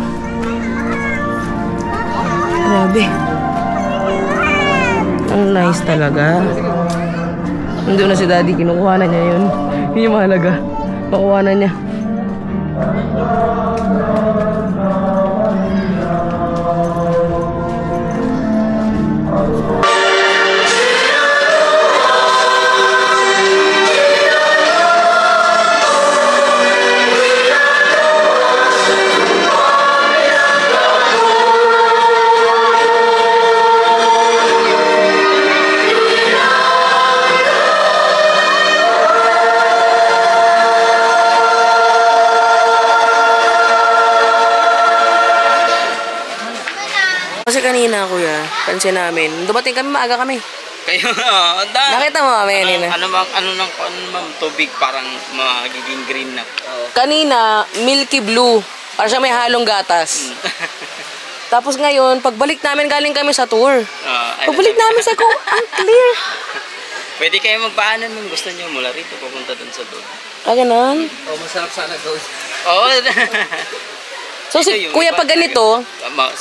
[SPEAKER 8] Grabe. Ang nice talaga. Nandun na si Daddy, kinukuha na niya yun. Yun yung mahalaga. Makuha na niya. Kasi kanina, kuya, pansin namin, dumating kami, maaga kami.
[SPEAKER 4] Kayo,
[SPEAKER 8] Nakita mo kami kanina?
[SPEAKER 4] Ano ma'am, tubig parang magiging green na.
[SPEAKER 8] Kanina, milky blue. Para siya may halong gatas. Tapos ngayon, pagbalik namin, galing kami sa tour. Pagbalik namin sa ang clear.
[SPEAKER 4] Pwede kayo magpaanan kung gusto nyo mula rito, pupunta dun sa tour.
[SPEAKER 8] Ganun?
[SPEAKER 4] Masarap sana gawin. Oo.
[SPEAKER 8] So, kuya, pag ganito,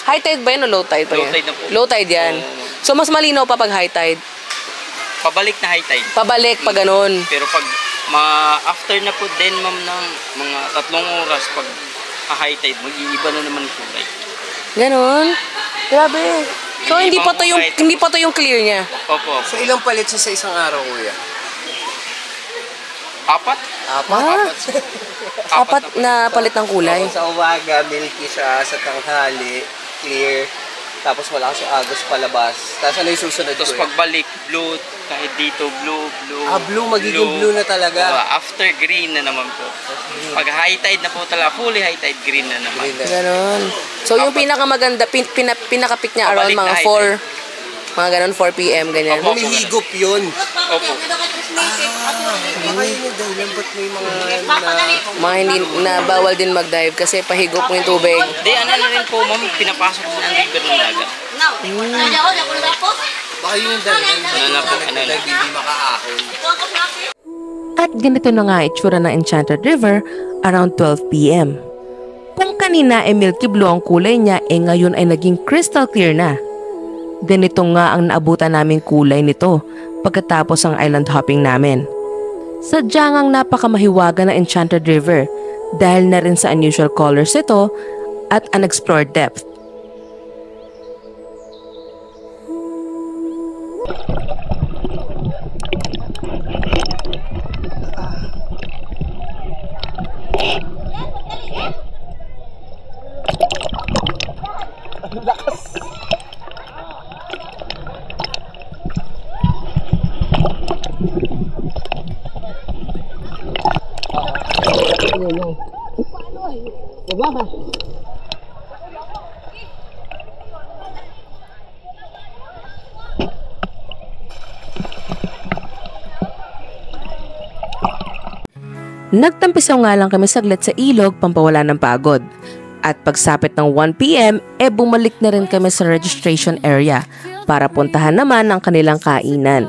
[SPEAKER 8] high tide ba yan o low tide pa yan?
[SPEAKER 4] Low tide na po.
[SPEAKER 8] Low tide yan. So, mas malinaw pa pag high tide?
[SPEAKER 4] Pabalik na high tide.
[SPEAKER 8] Pabalik, pag ganun.
[SPEAKER 4] Pero pag after na po din, ma'am, ng mga 3 oras, pag high tide, mag-iiba na naman yung kulay.
[SPEAKER 8] Ganun? Grabe. So, hindi pa to yung clear niya?
[SPEAKER 4] Opo.
[SPEAKER 9] So, ilang palit siya sa isang araw, kuya?
[SPEAKER 8] 4 na palit ng kulay?
[SPEAKER 9] Sa umaga, milky siya. Sa tanghali, clear. Tapos malakas yung agos palabas. Tapos ano yung susunod,
[SPEAKER 4] Tapos
[SPEAKER 9] kuya?
[SPEAKER 4] pagbalik, blue, kahit dito, blue.
[SPEAKER 9] Blue, magiging blue na talaga.
[SPEAKER 4] After green na naman po. Pag high tide na po talaga, fully high tide, green na naman.
[SPEAKER 8] Ganon. So, yung pinakamaganda, pinakapik niya around mga 4. Mga ganon, 4 p.m. ganyan.
[SPEAKER 9] Humihigop yun.
[SPEAKER 4] Opo.
[SPEAKER 9] Baka yun yung dahilan, ba't may
[SPEAKER 8] Mga hindi na bawal din mag-dive kasi pahigop mo yung tubig.
[SPEAKER 4] Di, ano na rin po, ma'am, pinapasok mo ng river ng dagat.
[SPEAKER 9] Baka yun yung dahilan, ba't hindi makaahon.
[SPEAKER 5] At ganito na nga itsura ng Enchanted River around 12 p.m. Kung kanina ay milky blue ang kulay niya, ngayon ay naging crystal clear na. Ganito nga ang naabutan naming kulay nito pagkatapos ang island hopping namin. Sadyang ang napakamahiwaga ng Enchanted River dahil na rin sa unusual colors ito at unexplored depth. Nagtampisaw nga lang kami saglit sa ilog pampawala ng pagod. At pagsapit ng 1 PM, bumalik na rin kami sa registration area para puntahan naman ang kanilang kainan.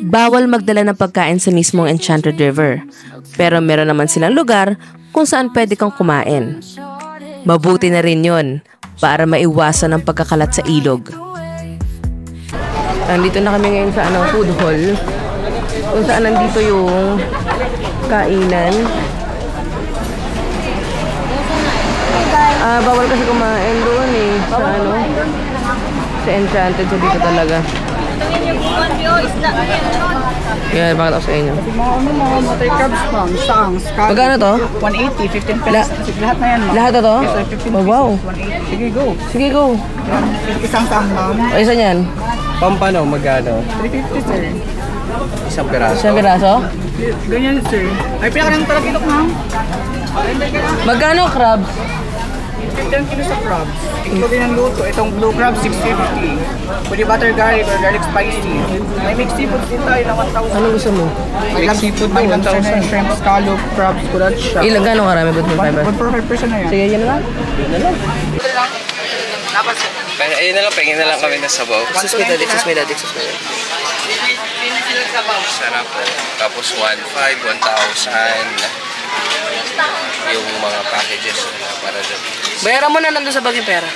[SPEAKER 5] Bawal magdala ng pagkain sa mismong Enchanted River, pero meron naman silang lugar kung saan pwede kang kumain. Mabuti na rin yon para maiwasan ang pagkakalat sa ilog.
[SPEAKER 8] Nandito na kami ngayon sa food hall, kung saan nandito yung kainan. Bawal kasi kumain doon sa Enchanted, so dito talaga. Yeah, bakit ako sa inyo?
[SPEAKER 10] Mga crabs from Sangs.
[SPEAKER 8] Magkano to?
[SPEAKER 10] 180, 15 pesos. Lahat na yan, ma'am.
[SPEAKER 8] Lahat na to?
[SPEAKER 10] Yes, sir, 15
[SPEAKER 8] Oh, wow.
[SPEAKER 10] 180. Sige, go.
[SPEAKER 8] Sige, go.
[SPEAKER 10] Isang sang, ma'am.
[SPEAKER 8] O, isa niyan?
[SPEAKER 9] Pampano, magkano?
[SPEAKER 10] 350, sir.
[SPEAKER 9] Isang piraso.
[SPEAKER 8] Isang piraso?
[SPEAKER 10] Ganyan, sir. Ay, pinakarang talakilok, ma'am.
[SPEAKER 8] Magkano crabs?
[SPEAKER 10] 15 kilo sa crabs. Including ang luto. Itong blue crab, 650. Pwede butter garlic or garlic spicy. May mixed seafood din tayo na 1,000.
[SPEAKER 8] Anong gusto mo?
[SPEAKER 10] Mixed seafood na 1,000. Shrimp, scallop, crabs, kuratsa.
[SPEAKER 8] Ilang gano'ng karami? Good for
[SPEAKER 10] 5 na yan.
[SPEAKER 8] Sige, yan lang.
[SPEAKER 9] Yun na lang. Ayun na lang, pengin na lang kami na sabaw.
[SPEAKER 8] Excuse me, Dad. Excuse me, Dad. Excuse me.
[SPEAKER 4] Sarap po. Tapos 1,500, 1,000. Yung mga packages nila para doon.
[SPEAKER 8] Bayaran mo na nandun sa bag yung pera.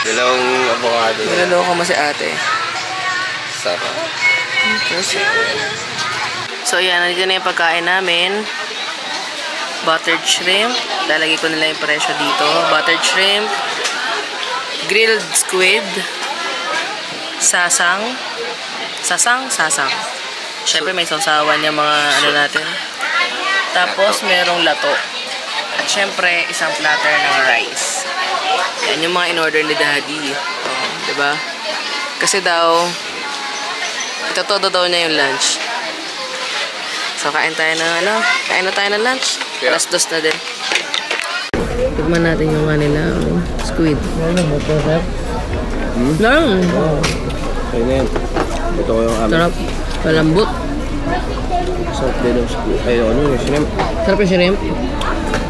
[SPEAKER 4] Dalawang avocado.
[SPEAKER 8] Niloloko mo si ate.
[SPEAKER 4] Sarap.
[SPEAKER 8] So yan, nandito na yung pagkain namin. Buttered shrimp. Lalagay ko nila yung presyo dito. Buttered shrimp. Grilled squid. Sasang. Sasang. Siyempre may sausawan yung mga ano natin. Tapos merong lato. At siyempre isang platter ng rice. Yan yung mga in-order ni Daddy. Diba? Kasi daw, ito todo daw niya yung lunch. So kain tayo ng lunch. Alas 2 na din. Tikman natin yung kanila squid. Lang.
[SPEAKER 9] Ayun na yan. Ito ko yung amin.
[SPEAKER 8] Sarap. Malambot.
[SPEAKER 9] Sarap din yung squid. Ay, ano yung shrimp.
[SPEAKER 8] Sarap yung shrimp.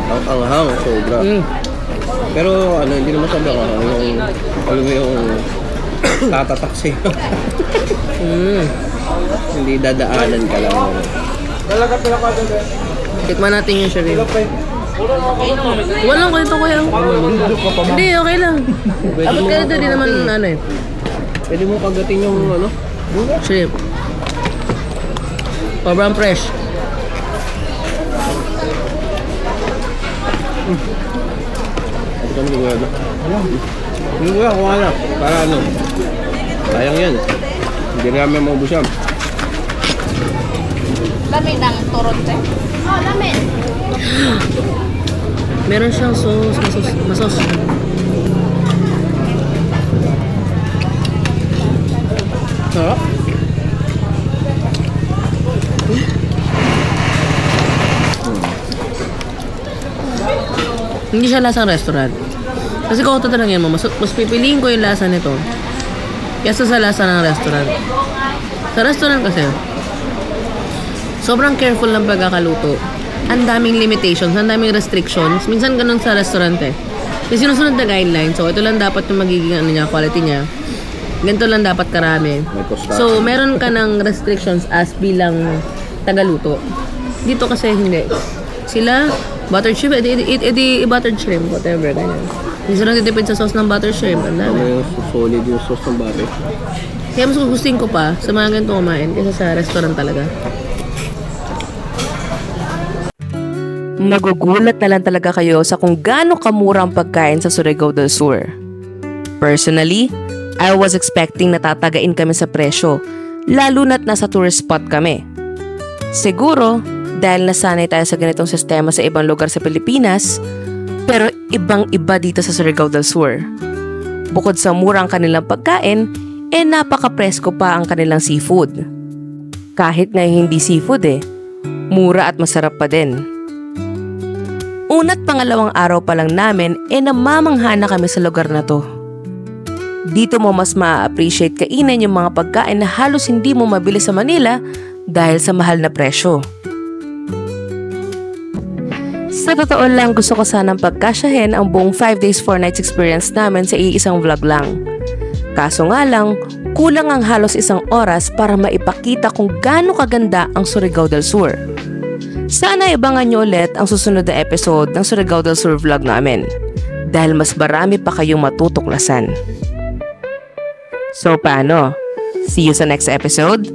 [SPEAKER 9] Ang anghang, sobra. Pero ano, hindi naman sobra ka. Alam mo yung tatatak sa'yo. Hindi dadaanan ka lang.
[SPEAKER 8] Tikman natin yung shrimp. Walang ko ito kuya. Hindi, okay lang. Dapat ka ito, di naman ano eh.
[SPEAKER 9] Pwede mo kagatin yung ano?
[SPEAKER 8] Shrimp. Sobrang fresh.
[SPEAKER 9] Ito kami ni Kuya. Hindi Kuya, kuha na. Para ano? Sayang yan. Hindi namin maubos yan.
[SPEAKER 6] Lami ng Toronto. Oh, lami.
[SPEAKER 8] Meron siyang sauce, masos. Sarap. Hindi siya lasang restaurant. Kasi kung tatanungin mo, mas pipiliin ko yung lasa nito kaysa sa lasa ng restaurant. Sa restaurant kasi, sobrang careful ng pagkakaluto. Ang daming limitations, ang daming restrictions. Minsan ganun sa restaurant eh. Kasi sinusunod na guidelines. So, ito lang dapat yung magiging quality niya. Ganito lang dapat karami. So, meron ka ng restrictions as bilang tagaluto. Dito kasi hindi. Sila, buttered shrimp, edi buttered shrimp, whatever, ganyan. Hindi sila nagtitipid sa sauce ng buttered shrimp. Ang dami.
[SPEAKER 9] Solid yung sauce ng butter.
[SPEAKER 8] Kaya mas gustuin ko pa sa mga ganito kumain kaysa sa restaurant talaga.
[SPEAKER 5] Magugulat na lang talaga kayo sa kung gaano kamura ang pagkain sa Surigao del Sur. Personally, I was expecting na tatagain kami sa presyo, lalo na't nasa tourist spot kami. Siguro, dahil nasanay tayo sa ganitong sistema sa ibang lugar sa Pilipinas, pero ibang-iba dito sa Surigao del Sur. Bukod sa murang kanilang pagkain, napaka-presko pa ang kanilang seafood. Kahit nga hindi seafood mura at masarap pa din. Una't pangalawang araw pa lang namin namamangha na kami sa lugar na to. Dito mo mas ma-appreciate kainin yung mga pagkain na halos hindi mo mabili sa Manila dahil sa mahal na presyo. Sa totoo lang, gusto ko sanang pagkasyahin ang buong 5 days 4 nights experience namin sa iisang vlog lang. Kaso nga lang, kulang ang halos 1 oras para maipakita kung gaano kaganda ang Surigao del Sur. Sana ibangan nyo ulit ang susunod na episode ng Surigao del Sur vlog namin dahil mas marami pa kayong matutuklasan. So paano? See you sa next episode?